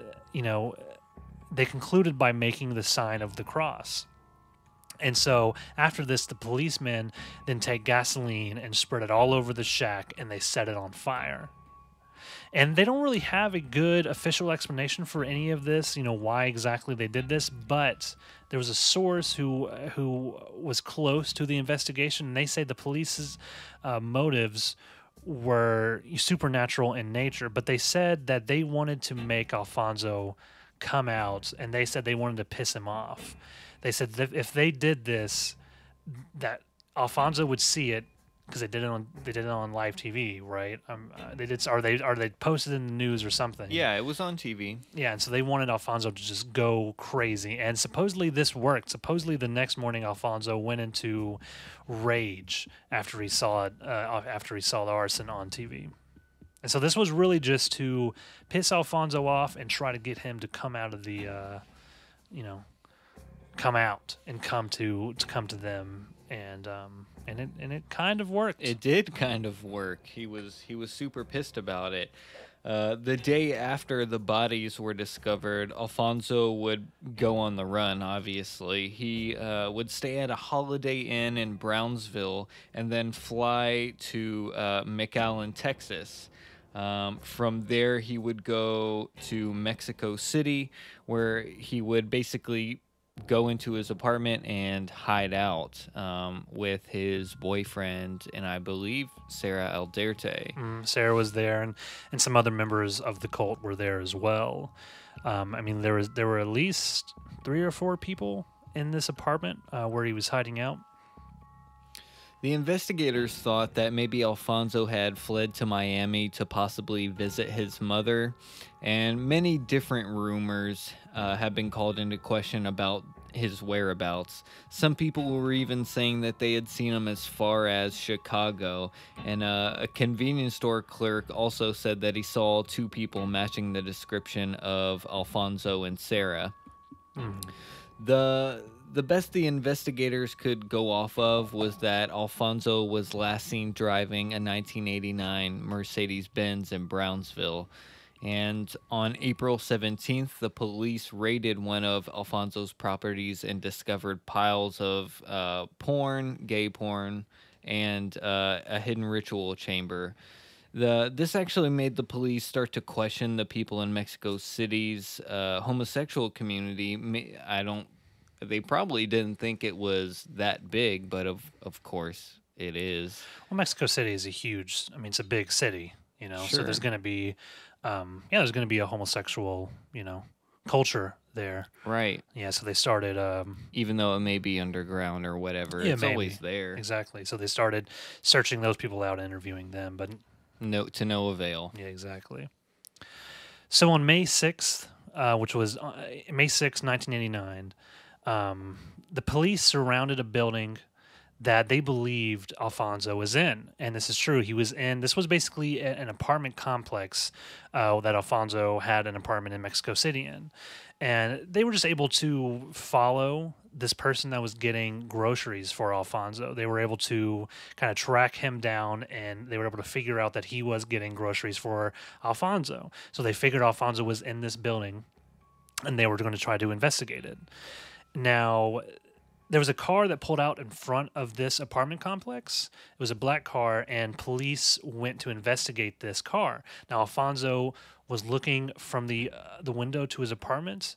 they concluded by making the sign of the cross. And so after this, the policemen then take gasoline and spread it all over the shack, and they set it on fire. And they don't really have a good official explanation for any of this, why exactly they did this, but there was a source who was close to the investigation, and they say the police's motives were supernatural in nature, but they said that they wanted to make Alfonso come out, and they said they wanted to piss him off. They said that if they did this, that Alfonso would see it, because they did it on live TV, right? They posted in the news or something. Yeah, it was on TV. Yeah, and so they wanted Alfonso to just go crazy, and supposedly this worked. Supposedly the next morning, Alfonso went into rage after he saw it, after he saw the arson on TV. And so this was really just to piss Alfonso off and try to get him to come out of the, come out and come to them, and it kind of worked. It did kind of work. He was super pissed about it. The day after the bodies were discovered, Alfonso would go on the run, obviously. He would stay at a Holiday Inn in Brownsville and then fly to McAllen, Texas. From there, he would go to Mexico City, where he would basically go into his apartment and hide out with his boyfriend and I believe Sara Aldrete. Sara was there, and some other members of the cult were there as well. There were at least 3 or 4 people in this apartment where he was hiding out. The investigators thought that maybe Alfonso had fled to Miami to possibly visit his mother, and many different rumors have been called into question about his whereabouts. Some people were even saying that they had seen him as far as Chicago, and a convenience store clerk also said that he saw 2 people matching the description of Alfonso and Sara. The best the investigators could go off of was that Alfonso was last seen driving a 1989 Mercedes-Benz in Brownsville. And on April 17th, the police raided one of Alfonso's properties and discovered piles of porn, gay porn, and a hidden ritual chamber. This actually made the police start to question the people in Mexico City's homosexual community. They probably didn't think it was that big, but of course it is. Well, Mexico City is it's a big city, Sure. So there's going to be, there's going to be a homosexual, culture there. Right. Yeah, so they started... even though it may be underground or whatever, yeah, it's maybe. always there. Exactly. So they started searching those people out, interviewing them, but... To no avail. Yeah, exactly. So on May 6th, which was May 6th, 1989, the police surrounded a building that they believed Alfonso was in. And this is true. This was basically an apartment complex that Alfonso had an apartment in Mexico City in. And they were just able to follow this person that was getting groceries for Alfonso. They were able to kind of track him down, and they were able to figure out that he was getting groceries for Alfonso. So they figured Alfonso was in this building, and they were going to try to investigate it. Now, there was a car that pulled out in front of this apartment complex. It was a black car, and police went to investigate this car. Now, Alfonso was looking from the window to his apartment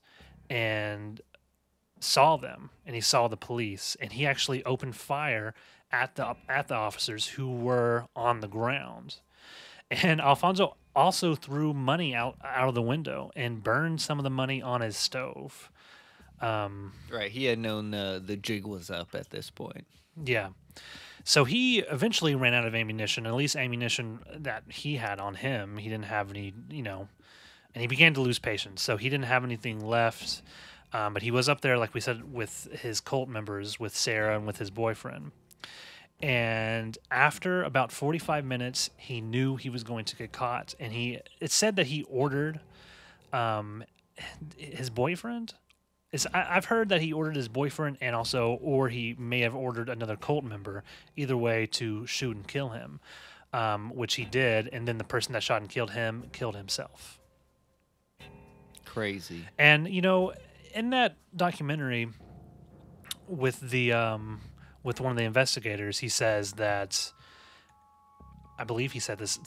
and saw them, and he saw the police, and he actually opened fire at the officers who were on the ground. And Alfonso also threw money out of the window and burned some of the money on his stove. Right, he had known the jig was up at this point. Yeah. So he eventually ran out of ammunition, at least ammunition that he had on him. He didn't have any, and he began to lose patience. So he didn't have anything left. But he was up there, like we said, with his cult members, with Sara and with his boyfriend. And after about 45 minutes, he knew he was going to get caught. And it said that he ordered his boyfriend. I've heard that he ordered his boyfriend or he may have ordered another cult member, either way, to shoot and kill him, which he did. And then the person that shot and killed him killed himself. Crazy. And, in that documentary with with one of the investigators, he says that, I believe he said this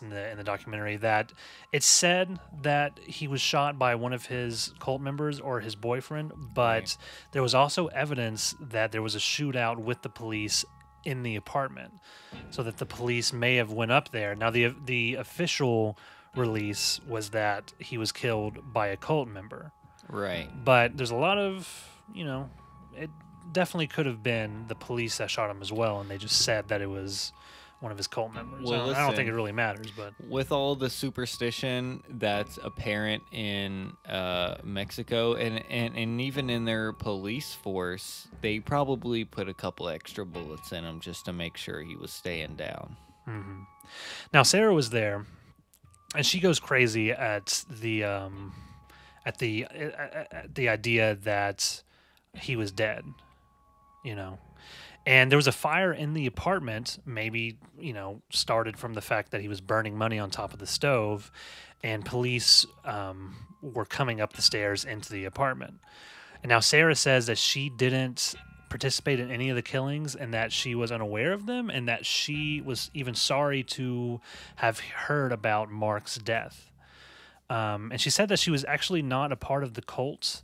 in the documentary, that it said that he was shot by one of his cult members or his boyfriend, but there was also evidence that there was a shootout with the police in the apartment, so that the police may have went up there. Now, the official release was that he was killed by a cult member. Right. But there's a lot of, it definitely could have been the police that shot him as well, and they just said that it was one of his cult members. Well, I don't think it really matters, but with all the superstition that's apparent in Mexico and even in their police force, they probably put a couple extra bullets in him just to make sure he was staying down. Mm-hmm. Now, Sara was there, and she goes crazy at the idea that he was dead, you know. And there was a fire in the apartment, maybe, started from the fact that he was burning money on top of the stove, and police were coming up the stairs into the apartment. And now Sara says that she didn't participate in any of the killings and that she was unaware of them and that she was even sorry to have heard about Mark's death. And she said that she was actually not a part of the cult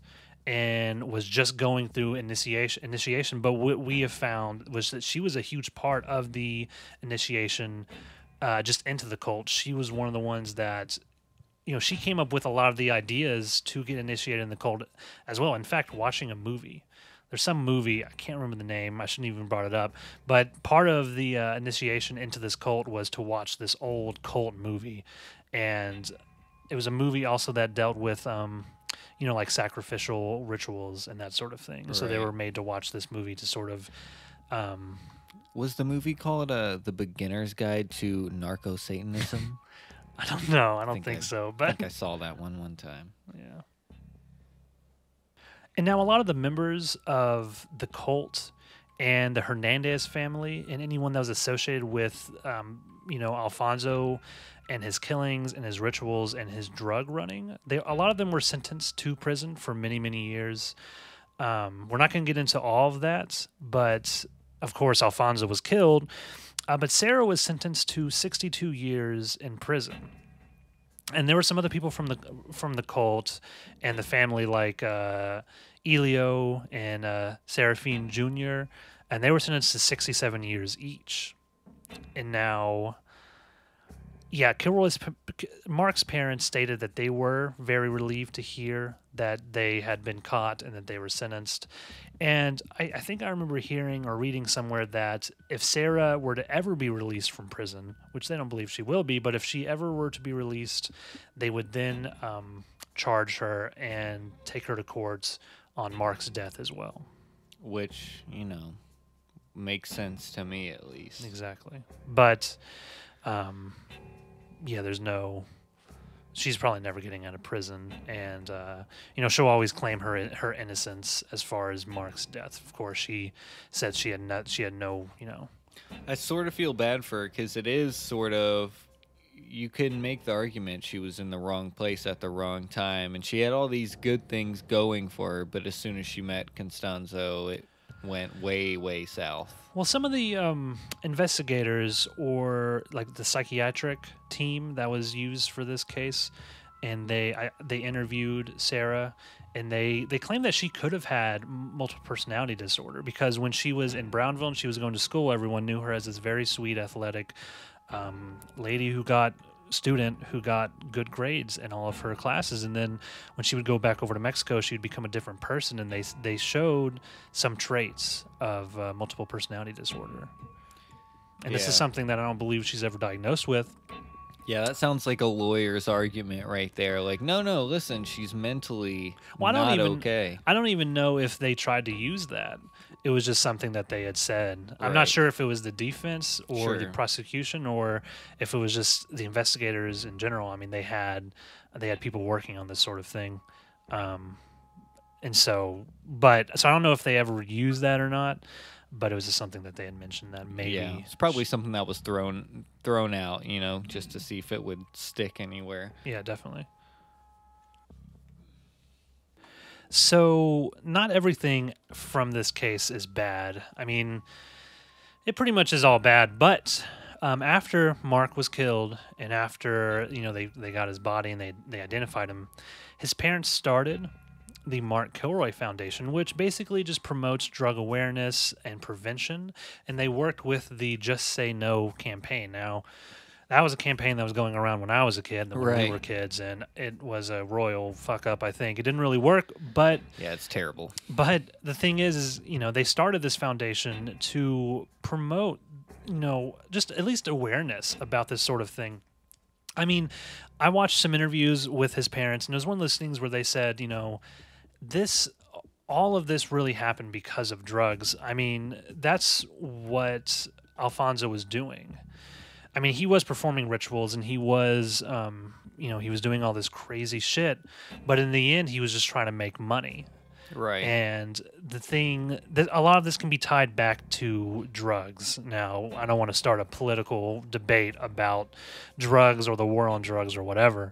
and was just going through initiation. But what we have found was that she was a huge part of the initiation, just into the cult. She was one of the ones that, she came up with a lot of the ideas to get initiated in the cult as well. In fact, watching a movie. There's some movie, I can't remember the name, I shouldn't even brought it up, but part of the initiation into this cult was to watch this old cult movie. And it was a movie also that dealt with like sacrificial rituals and that sort of thing. Right. So they were made to watch this movie to sort of. Was the movie called The Beginner's Guide to Narco Satanism? I don't know. I don't think so. But I think I saw that one time. Yeah. And now a lot of the members of the cult and the Hernandez family and anyone that was associated with, Alfonso and his killings and his rituals and his drug running, a lot of them were sentenced to prison for many, many years. We're not going to get into all of that, but of course Alfonso was killed. But Sara was sentenced to 62 years in prison. And there were some other people from the cult and the family, like Elio and Serafine Jr., and they were sentenced to 67 years each. And now, Mark's parents stated that they were very relieved to hear that they had been caught and that they were sentenced. And I think I remember hearing or reading somewhere that if Sara were to ever be released from prison, which they don't believe she will be, but if she ever were to be released, they would then charge her and take her to court on Mark's death as well. Which, makes sense to me at least. Exactly. But, there's no... She's probably never getting out of prison, and she'll always claim her innocence as far as Mark's death. Of course, she said she had no. I sort of feel bad for her because it is sort of, you could make the argument she was in the wrong place at the wrong time, and she had all these good things going for her, but as soon as she met Constanzo, it went way, way south. Well, some of the investigators or like the psychiatric team that was used for this case, and they interviewed Sara, and they claimed that she could have had multiple personality disorder because when she was in Brownville and she was going to school, everyone knew her as this very sweet, athletic student who got good grades in all of her classes, and then when she would go back over to Mexico, she would become a different person, and they showed some traits of multiple personality disorder. And this is something that I don't believe she's ever diagnosed with. Yeah, that sounds like a lawyer's argument right there. Like, no, listen, she's mentally not okay. I don't even know if they tried to use that. It was just something that they had said. Right. I'm not sure if it was the defense or the prosecution or if it was just the investigators in general. I mean, they had people working on this sort of thing. So I don't know if they ever used that or not, but it was just something that they had mentioned that maybe. Yeah, it's probably something that was thrown out, just to see if it would stick anywhere. Yeah, definitely. So not everything from this case is bad. I mean, it pretty much is all bad, but after Mark was killed and after, they got his body and they identified him, his parents started the Mark Kilroy Foundation, which basically just promotes drug awareness and prevention, and they worked with the Just Say No campaign. Now, that was a campaign that was going around when I was a kid, when we were kids, and it was a royal fuck up, I think. It didn't really work, but... Yeah, it's terrible. But the thing is, they started this foundation to promote, just at least awareness about this sort of thing. I mean, I watched some interviews with his parents, and it was one of those things where they said, all of this really happened because of drugs. I mean, that's what Alfonso was doing. I mean, he was performing rituals and he was, he was doing all this crazy shit, but in the end, he was just trying to make money. Right. And the thing that a lot of this can be tied back to drugs. Now, I don't want to start a political debate about drugs or the war on drugs or whatever.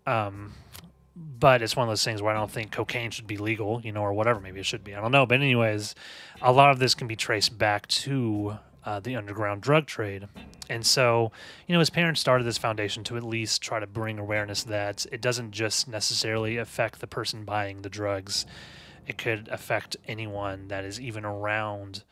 But it's one of those things where I don't think cocaine should be legal, or whatever. Maybe it should be. I don't know. But anyways, a lot of this can be traced back to the underground drug trade. And so, his parents started this foundation to at least try to bring awareness that it doesn't just necessarily affect the person buying the drugs. It could affect anyone that is even around,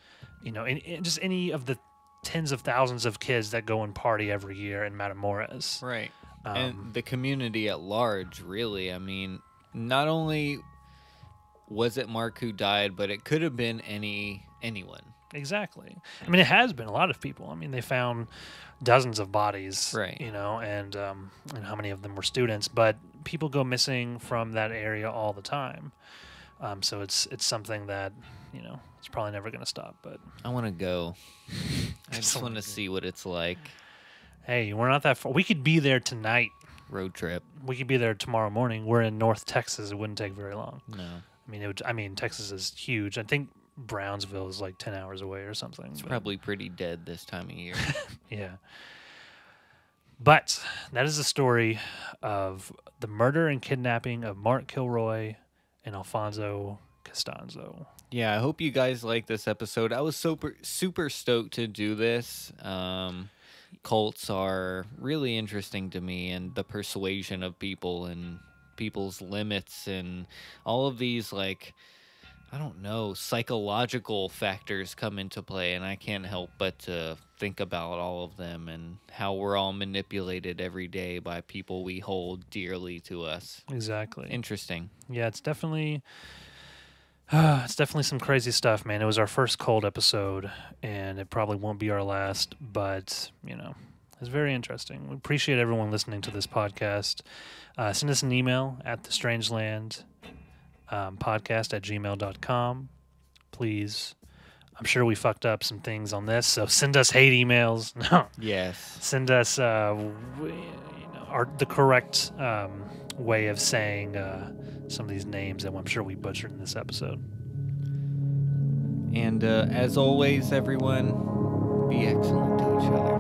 just any of the tens of thousands of kids that go and party every year in Matamoros. Right. And the community at large, really. I mean, not only was it Mark who died, but it could have been anyone. Exactly. I mean, it has been a lot of people. I mean, they found dozens of bodies, right? And how many of them were students? But people go missing from that area all the time. So it's something that it's probably never going to stop. But I want to go. I just want to see what it's like. Hey, we're not that far. We could be there tonight. Road trip. We could be there tomorrow morning. We're in North Texas. It wouldn't take very long. No. I mean, Texas is huge. I think Brownsville is like 10 hours away or something. It's probably pretty dead this time of year. Yeah. But that is the story of the murder and kidnapping of Mark Kilroy and Adolfo Constanzo. Yeah, I hope you guys like this episode. I was super stoked to do this. Cults are really interesting to me, and the persuasion of people and people's limits and all of these, like, I don't know, psychological factors come into play, and I can't help but to think about all of them and how we're all manipulated every day by people we hold dearly to us. Exactly. Interesting. Yeah, it's definitely some crazy stuff, man. It was our first cold episode, and it probably won't be our last, but, it's very interesting. We appreciate everyone listening to this podcast. Send us an email at thestrangeland podcast@gmail.com. Please. I'm sure we fucked up some things on this, so send us hate emails. No. Yes. Send us the correct way of saying some of these names that I'm sure we butchered in this episode. And as always, everyone, be excellent to each other.